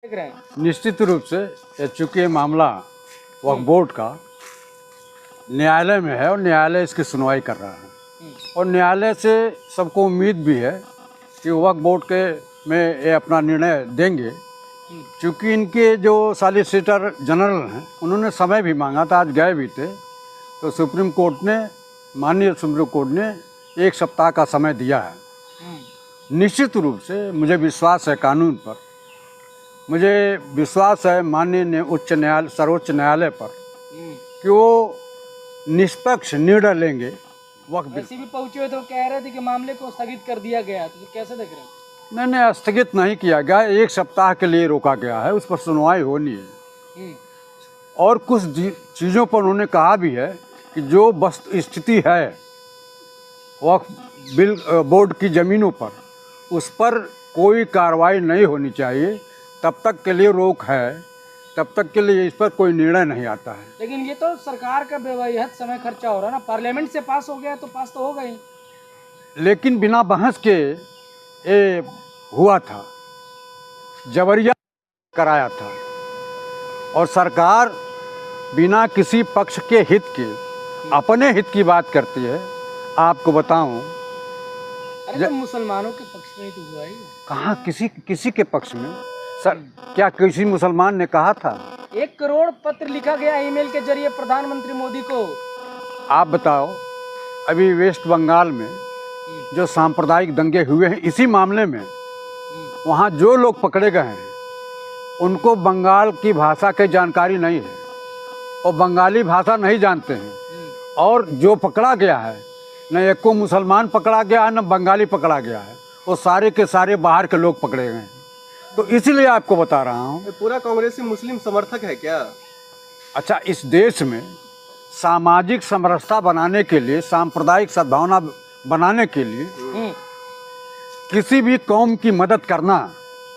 देख रहे हैं। निश्चित रूप से चूँकि ये मामला वक्फ बोर्ड का न्यायालय में है और न्यायालय इसकी सुनवाई कर रहा है और न्यायालय से सबको उम्मीद भी है कि वक्फ बोर्ड के में ये अपना निर्णय देंगे। क्योंकि इनके जो सॉलिसिटर जनरल हैं उन्होंने समय भी मांगा था, आज गए भी थे, तो सुप्रीम कोर्ट ने, माननीय सुप्रीम कोर्ट ने 1 सप्ताह का समय दिया है। निश्चित रूप से मुझे विश्वास है कानून पर, मुझे विश्वास है माननीय सर्वोच्च न्यायालय पर कि वो निष्पक्ष निर्णय लेंगे। वक्त वैसे भी पहुंचे हुए तो कह रहे थे कि मामले को स्थगित कर दिया गया, तो कैसे देख रहे हैं? नहीं, स्थगित नहीं किया गया, 1 सप्ताह के लिए रोका गया है, उस पर सुनवाई होनी है। और कुछ चीज़ों पर उन्होंने कहा भी है कि जो वस्तु स्थिति है वक्फ बोर्ड की ज़मीनों पर, उस पर कोई कार्रवाई नहीं होनी चाहिए, तब तक के लिए रोक है, तब तक के लिए इस पर कोई निर्णय नहीं आता है। लेकिन ये तो सरकार का बेवजह समय खर्चा हो रहा है ना, पार्लियामेंट से पास हो गया तो पास तो होगा ही। लेकिन बिना बहस के ये हुआ था, जबरिया कराया था और सरकार बिना किसी पक्ष के हित के अपने हित की बात करती है। आपको बताऊं, अरे तो मुसलमानों के पक्ष में ही तो हुआ ही। कहाँ किसी के पक्ष में? सर, क्या किसी मुसलमान ने कहा था? 1 करोड़ पत्र लिखा गया ईमेल के जरिए प्रधानमंत्री मोदी को। आप बताओ, अभी वेस्ट बंगाल में जो सांप्रदायिक दंगे हुए हैं इसी मामले में, वहाँ जो लोग पकड़े गए हैं उनको बंगाल की भाषा की जानकारी नहीं है और बंगाली भाषा नहीं जानते हैं, और जो पकड़ा गया है न एक को मुसलमान पकड़ा गया है न बंगाली पकड़ा गया है, वो सारे के सारे बाहर के लोग पकड़े गए हैं। तो इसलिए आपको बता रहा हूँ। पूरा कांग्रेसी मुस्लिम समर्थक है क्या? अच्छा, इस देश में सामाजिक समरसता बनाने के लिए, सांप्रदायिक सद्भावना बनाने के लिए किसी भी कौम की मदद करना,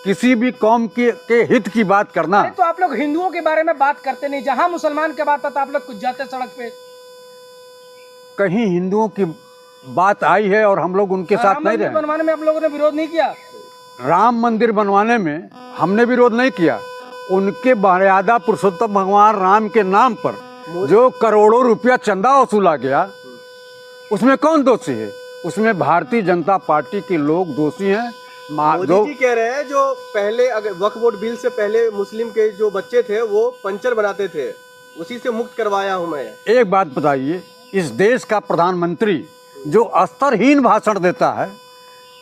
किसी भी कौम के हित की बात करना। तो आप लोग हिंदुओं के बारे में बात करते नहीं, जहां मुसलमान की बात आता आप लोग कुछ जाते सड़क पे। कहीं हिंदुओं की बात आई है और हम लोग उनके साथ नहीं रहे। बनवाने में आप लोगों ने विरोध नहीं किया? राम मंदिर बनवाने में हमने विरोध नहीं किया। उनके मर्यादा पुरुषोत्तम भगवान राम के नाम पर जो करोड़ों रुपया चंदा वसूला गया, उसमें कौन दोषी है? उसमें भारतीय जनता पार्टी के लोग दोषी हैं। मोदी जी कह रहे हैं जो पहले अगर वक्फ बोर्ड बिल से पहले मुस्लिम के जो बच्चे थे वो पंचर बनाते थे, उसी से मुक्त करवाया हूं मैं। एक बात बताइए, इस देश का प्रधानमंत्री जो स्तरहीन भाषण देता है,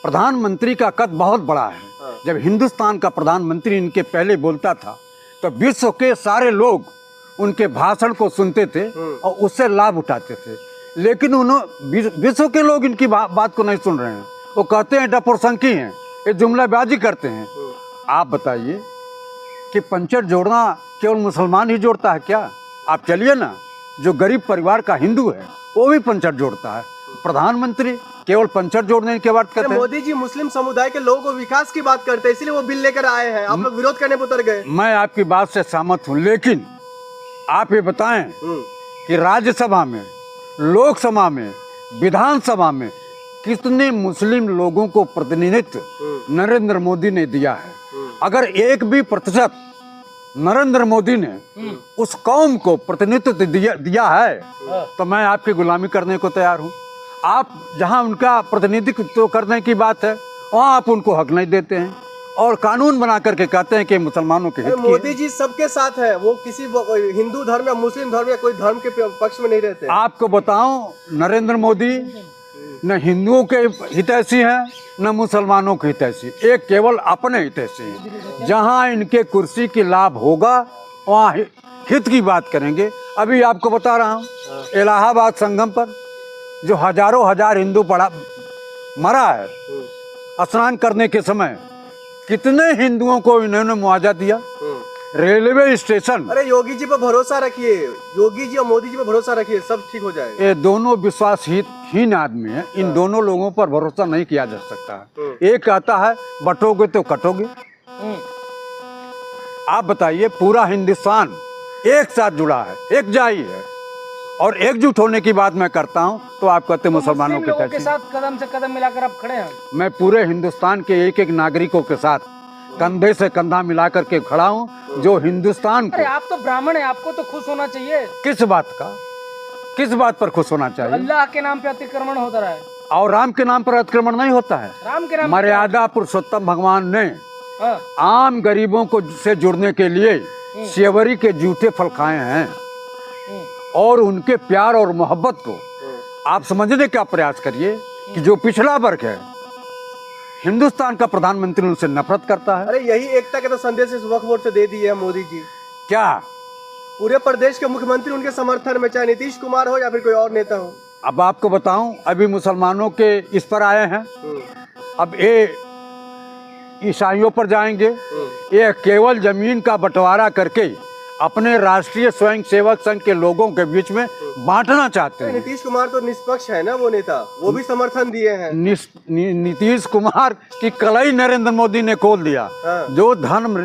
प्रधानमंत्री का कद बहुत बड़ा है। जब हिंदुस्तान का प्रधानमंत्री इनके पहले बोलता था तो विश्व के सारे लोग उनके भाषण को सुनते थे और उससे लाभ उठाते थे। लेकिन विश्व के लोग इनकी बात को नहीं सुन रहे हैं। वो कहते हैं डपुरसंकी हैं, ये जुमलाबाजी करते हैं। आप बताइए कि पंचर जोड़ना केवल मुसलमान ही जोड़ता है क्या? आप चलिए ना, जो गरीब परिवार का हिंदू है वो भी पंचर जोड़ता है। प्रधानमंत्री केवल पंचर जोड़ने की बात करते हैं। मोदी जी मुस्लिम समुदाय के लोगों को विकास की बात करते हैं, इसलिए वो बिल लेकर आए हैं। आप लोग विरोध करने पर उतर गए। मैं आपकी बात से सहमत हूँ, लेकिन आप ये बताएं कि राज्यसभा में, लोकसभा में, विधानसभा में कितने मुस्लिम लोगों को प्रतिनिधित्व नरेंद्र मोदी ने दिया है? अगर 1% नरेंद्र मोदी ने उस कौम को प्रतिनिधित्व दिया है तो मैं आपकी गुलामी करने को तैयार हूँ। आप जहाँ उनका प्रतिनिधित्व करने की बात है वहाँ आप उनको हक नहीं देते हैं और कानून बना करके कहते हैं कि मुसलमानों के हित की। मोदी जी सबके साथ है, वो किसी हिंदू धर्म या मुस्लिम धर्म या कोई धर्म के पक्ष में नहीं रहते। आपको बताऊं, नरेंद्र मोदी न हिंदुओं के हितैषी हैं न मुसलमानों के हितैषी, एक केवल अपने हितैषी हैं। जहां इनके कुर्सी की लाभ होगा वहां हित की बात करेंगे। अभी आपको बता रहा हूं, इलाहाबाद संगम पर जो हजारों हजार हिंदू मरा है स्नान करने के समय, कितने हिंदुओं को इन्होंने मुआवजा दिया? Railway station. अरे योगी जी पर भरोसा रखिए, योगी जी और मोदी जी पर भरोसा रखिए, सब ठीक हो जाएगा। ये दोनों विश्वासहीन आदमी हैं, इन दोनों लोगों पर भरोसा नहीं किया जा सकता। एक कहता है बटोगे तो कटोगे। आप बताइए, पूरा हिंदुस्तान एक साथ जुड़ा है, एकजाई है, और एकजुट होने की बात मैं करता हूं तो आप कहते मुसलमानों के साथ कदम से कदम मिलाकर आप खड़े हैं। मैं पूरे हिंदुस्तान के एक एक नागरिकों के साथ कंधे से कंधा मिला करके खड़ा हूँ, जो हिंदुस्तान अरे को आप तो ब्राह्मण है, आपको तो खुश होना चाहिए। किस बात पर खुश होना चाहिए? अल्लाह के नाम पे अतिक्रमण होता रहा है। और राम के नाम पर अतिक्रमण नहीं होता है। राम के नाम पे मर्यादा पुरुषोत्तम भगवान ने हाँ, आम गरीबों को से जुड़ने के लिए सेवरी के जूठे फल खाए हैं और उनके प्यार और मोहब्बत को आप समझने का प्रयास करिए कि जो पिछड़ा वर्ग है, हिंदुस्तान का प्रधानमंत्री उनसे नफरत करता है। अरे यही एकता के तो संदेश इस वक्फ बोर्ड से दे दिए है मोदी जी। क्या पूरे प्रदेश के मुख्यमंत्री उनके समर्थन में, चाहे नीतीश कुमार हो या फिर कोई और नेता हो। अब आपको बताऊं, अभी मुसलमानों के इस पर आए हैं, अब ये ईसाइयों पर जाएंगे। ये केवल जमीन का बंटवारा करके अपने राष्ट्रीय स्वयंसेवक संघ के लोगों के बीच में बांटना चाहते हैं। नीतीश कुमार तो निष्पक्ष है ना, वो नेता, वो भी समर्थन दिए हैं। नीतीश कुमार की कलाई नरेंद्र मोदी ने खोल दिया। हाँ। जो धर्म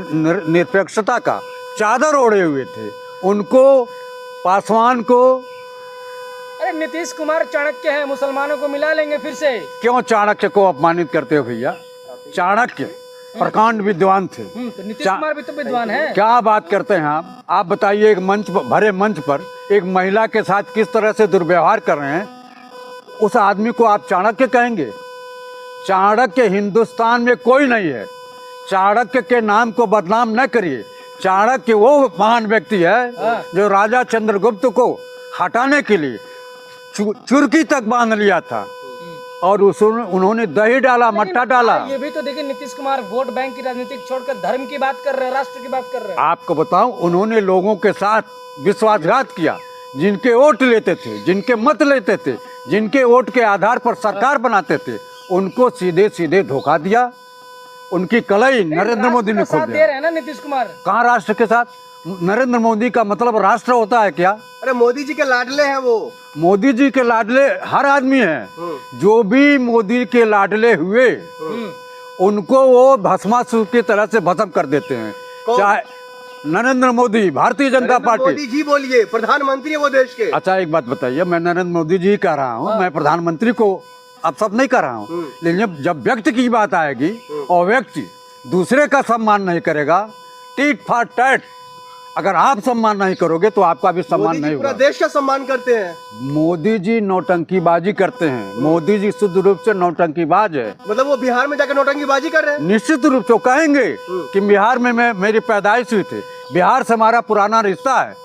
निरपेक्षता का चादर ओढ़े हुए थे, उनको, पासवान को। अरे नीतीश कुमार चाणक्य है, मुसलमानों को मिला लेंगे फिर से। क्यों चाणक्य को अपमानित करते हो भैया? चाणक्य प्रकांड विद्वान थे। तो नीतीश कुमार भी तो विद्वान है। क्या बात करते हैं आप बताइए, एक भरे मंच पर एक महिला के साथ किस तरह से दुर्व्यवहार कर रहे हैं, उस आदमी को आप चाणक्य कहेंगे? चाणक्य हिंदुस्तान में कोई नहीं है। चाणक्य के नाम को बदनाम न करिए। चाणक्य वो महान व्यक्ति है जो राजा चंद्रगुप्त को हटाने के लिए चुरकी तक बांध लिया था और उन्होंने दही डाला, मट्ठा डाला। ये भी तो देखिए, नीतीश कुमार वोट बैंक की राजनीति छोड़कर धर्म की बात कर रहे हैं, राष्ट्र की बात कर रहे हैं। आपको बताऊं, उन्होंने लोगों के साथ विश्वासघात किया। जिनके वोट लेते थे, जिनके मत लेते थे, जिनके वोट के आधार पर सरकार बनाते थे, उनको सीधे सीधे धोखा दिया। उनकी कलाई नरेंद्र मोदी ने खोल दे रहे हैं ना नीतीश कुमार। कहाँ राष्ट्र के साथ? नरेंद्र मोदी का मतलब राष्ट्र होता है क्या? अरे मोदी जी के लाडले हैं वो। मोदी जी के लाडले हर आदमी है। जो भी मोदी के लाडले हुए उनको वो भस्मासुर की तरह से भस्म कर देते हैं। चाहे नरेंद्र मोदी, भारतीय जनता पार्टी। मोदी जी बोलिए, प्रधानमंत्री है वो देश के। अच्छा एक बात बताइए, मैं नरेंद्र मोदी जी कह रहा हूँ, मैं प्रधानमंत्री को अब सब नहीं कर रहा हूँ, लेकिन जब व्यक्ति की बात आएगी और व्यक्ति दूसरे का सम्मान नहीं करेगा, टीट फाट टैट, अगर आप सम्मान नहीं करोगे तो आपका भी सम्मान नहीं होगा। पूरा देश का सम्मान करते हैं। मोदी जी नौटंकीबाजी करते हैं। मोदी जी शुद्ध रूप से नौटंकीबाज है। मतलब वो बिहार में जाकर नौटंकीबाजी कर रहे हैं। निश्चित रूप से कहेंगे कि बिहार में मेरी पैदाइश हुई थी, बिहार से हमारा पुराना रिश्ता है।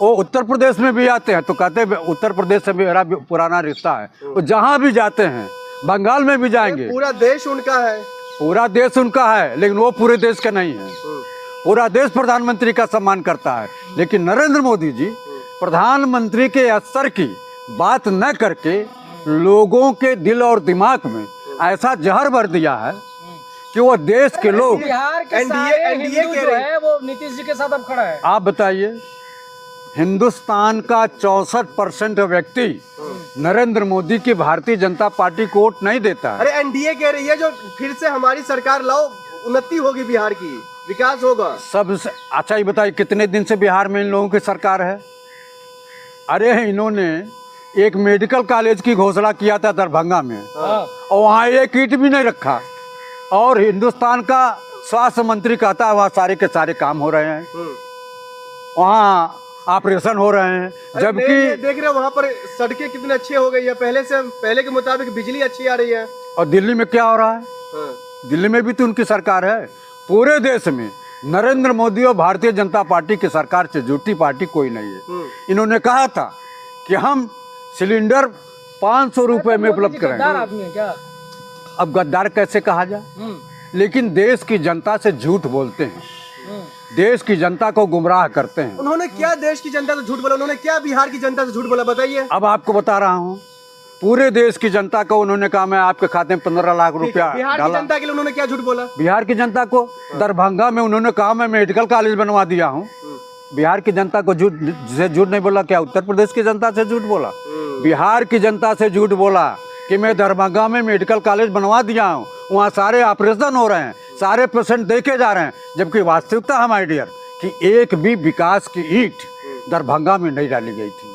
वो उत्तर प्रदेश में भी आते हैं तो कहते हैं उत्तर प्रदेश से मेरा पुराना रिश्ता है। वो जहाँ भी जाते हैं, बंगाल में भी जाएंगे, पूरा देश उनका है। पूरा देश उनका है, लेकिन वो पूरे देश का नहीं है। पूरा देश प्रधानमंत्री का सम्मान करता है, लेकिन नरेंद्र मोदी जी प्रधानमंत्री के स्तर की बात न करके लोगों के दिल और दिमाग में ऐसा जहर भर दिया है कि वो देश के लोग, बिहार के सारे हिंदू जो है वो नीतीश जी के साथ अब खड़ा है। आप बताइए, हिंदुस्तान का 64% व्यक्ति नरेंद्र मोदी की भारतीय जनता पार्टी को वोट नहीं देता है। अरे एनडीए कह रही है जो फिर से हमारी सरकार लाओ, उन्नति होगी, बिहार की विकास होगा। सबसे अच्छा ये बताइए, कितने दिन से बिहार में इन लोगों की सरकार है? अरे इन्होंने एक मेडिकल कॉलेज की घोषणा किया था दरभंगा में, और वहाँ एक ईंट भी नहीं रखा, और हिंदुस्तान का स्वास्थ्य मंत्री कहता है वहाँ सारे के सारे काम हो रहे हैं, वहाँ ऑपरेशन हो रहे हैं। जबकि देख रहे हैं वहाँ पर सड़कें कितनी अच्छी हो गई है, पहले के मुताबिक बिजली अच्छी आ रही है। और दिल्ली में क्या हो रहा है? दिल्ली में भी तो उनकी सरकार है। पूरे देश में नरेंद्र मोदी और भारतीय जनता पार्टी की सरकार से झूठी पार्टी कोई नहीं है। इन्होंने कहा था कि हम सिलेंडर 500 रुपए में उपलब्ध करेंगे। आदमी है क्या? अब गद्दार कैसे कहा जाए? लेकिन देश की जनता से झूठ बोलते हैं, देश की जनता को गुमराह करते हैं। उन्होंने क्या देश की जनता से झूठ बोला? उन्होंने क्या बिहार की जनता से झूठ बोला, बताइए। अब आपको बता रहा हूँ, पूरे देश की जनता को उन्होंने कहा मैं आपके खाते में 15 लाख रुपया बिहार की जनता के लिए उन्होंने क्या झूठ बोला? बिहार की जनता को दरभंगा में उन्होंने कहा मैं मेडिकल कॉलेज बनवा दिया हूँ। बिहार की जनता को झूठ नहीं बोला क्या? उत्तर प्रदेश की जनता से झूठ बोला? बिहार की जनता से झूठ बोला कि मैं दरभंगा में मेडिकल कॉलेज बनवा दिया हूँ, वहाँ सारे ऑपरेशन हो रहे हैं, सारे पेशेंट देखे जा रहे हैं। जबकि वास्तविकता हमारे डियर कि एक भी विकास की ईंट दरभंगा में नहीं डाली गई थी।